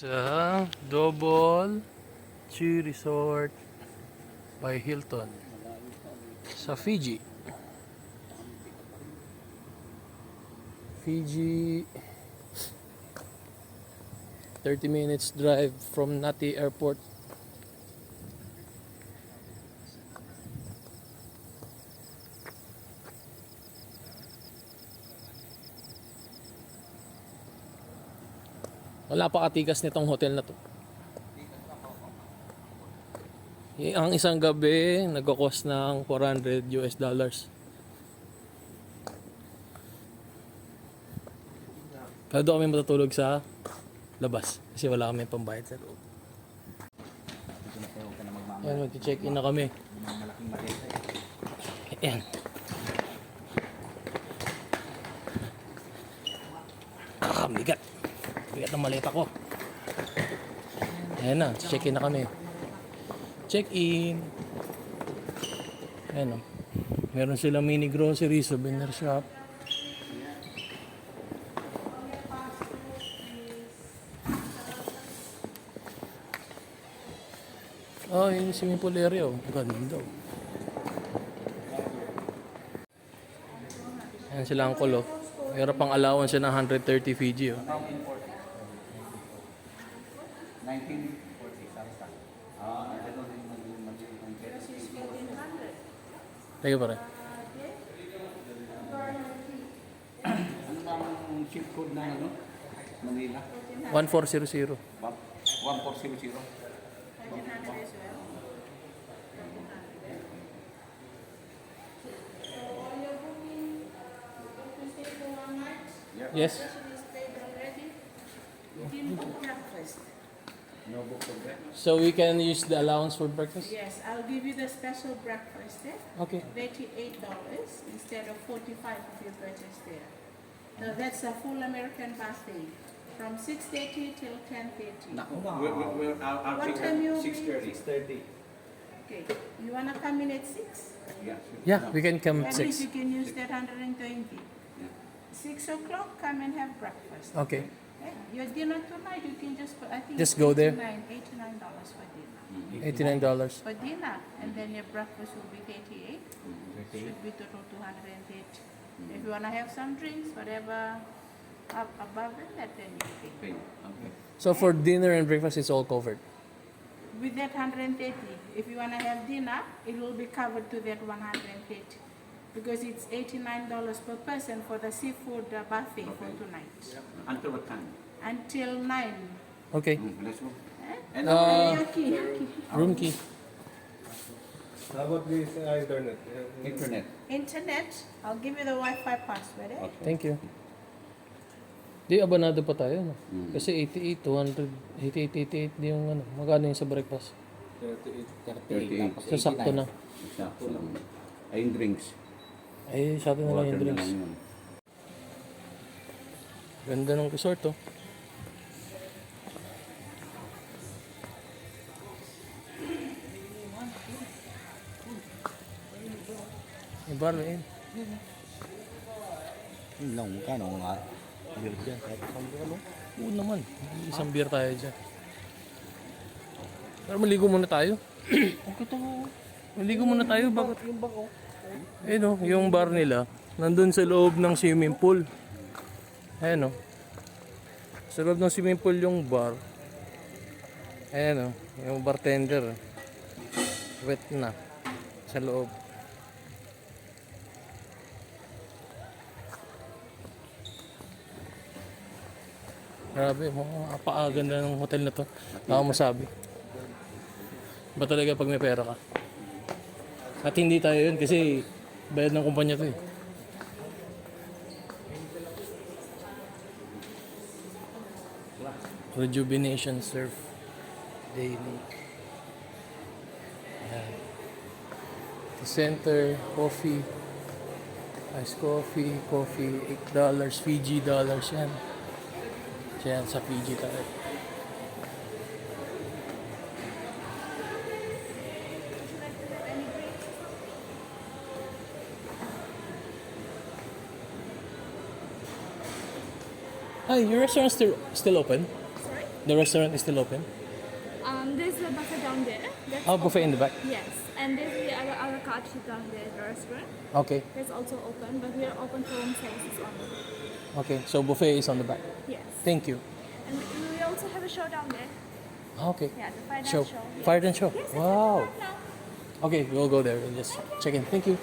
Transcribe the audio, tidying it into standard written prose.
Sa Double Chi Resort by Hilton sa Fiji. Fiji, 30 minutes drive from Nati Airport. Wala pa katikas nitong hotel na to. Ang isang gabi nagko-cost ng $400 US. Pero doon kami matutulog sa labas kasi wala kami pambayad sa loob. Ayan, mag-check-in na kami. Ayan. Bigat. Bigat ng maleta ko. Ayan na, check-in na kami. Check-in. Ayan o. Meron silang mini grocery, souvenir shop. Oh, yun yung swimming pool area oh. Ganda oh. Ayan sila ang kulo. Meron pang allowance siya ng 130 Fiji oh. 1940. Teka pare. Ano bang ship code na ano? Manila? 1400. 1400. Yes. No book for breakfast? So we can use the allowance for breakfast? Yes, I'll give you the special breakfast there. Okay. $38 instead of $45 if you purchase there. So that's a full American buffet from 6:30 till 10:30. I'll What take time you 6:30. Okay, you wanna come in at 6? Yeah. Yeah, we can come At at least 6. you can use that 120. 6 o'clock, come and have breakfast. Okay. Okay? Your dinner tonight, you can just, I think Just it's go there? $89 for dinner. $89. For dinner, and then your breakfast will be 38. Should be total 208. If you wanna have some drinks, whatever above that, then you pay. Okay. So for dinner and breakfast, it's all covered. With that 130, if you wanna have dinner, it will be covered to that 130. Because it's $89 per person for the seafood buffet for tonight. Until what time? Until 9. Okay. Let's go. Eh? And Yaki. Room key. How about this internet? internet. Internet, I'll give you the Wi-Fi password. Eh? Thank you. Di, abanado pa tayo. No? Kasi 88, 200, 88, 88 di yung ano. Magkano yung sa breakfast? 38. 38. So sakto na. Sakto lang. Ay, yung drinks. Ay, sa atin na lang Water yung na drinks. lang yun. Ganda ng resort oh. May bar na yun. Yun lang, kano nga. Beer dyan, kahit isang beer mo. Oo naman. Isang beer tayo dyan. Pero maligo muna tayo. Maligo muna tayo. Bakit? Yung bako. Ayun oh, yung bar nila. Nandun sa loob ng swimming pool. Ayan oh. Sa loob ng swimming pool yung bar. Ayan oh, yung bartender. Wet na. Sa loob. Grabe, napakaganda ng hotel na to. Baka mo sabi. Ba talaga pag may pera ka? At hindi tayo yun kasi bayad ng kumpanya to eh. Rejuvenation Surf Daily. Ayan. The center, coffee, iced coffee, $8, Fiji dollars yan. Yan sa Fiji tayo. Hi, your restaurant still open? Sorry? The restaurant is still open? There's a buffet down there. That's Oh, buffet in the back. Yes, and there's the other cart down there, the restaurant. Okay. That's also open, but we are open for room services only. Okay, so buffet is on the back. Yes. Thank you. And we also have a show down there. Okay. Yeah, the fire dance Show. show. Yes. Fire dance show. Yes, it's Wow. right now. Okay, we'll go there and just check in. Thank you.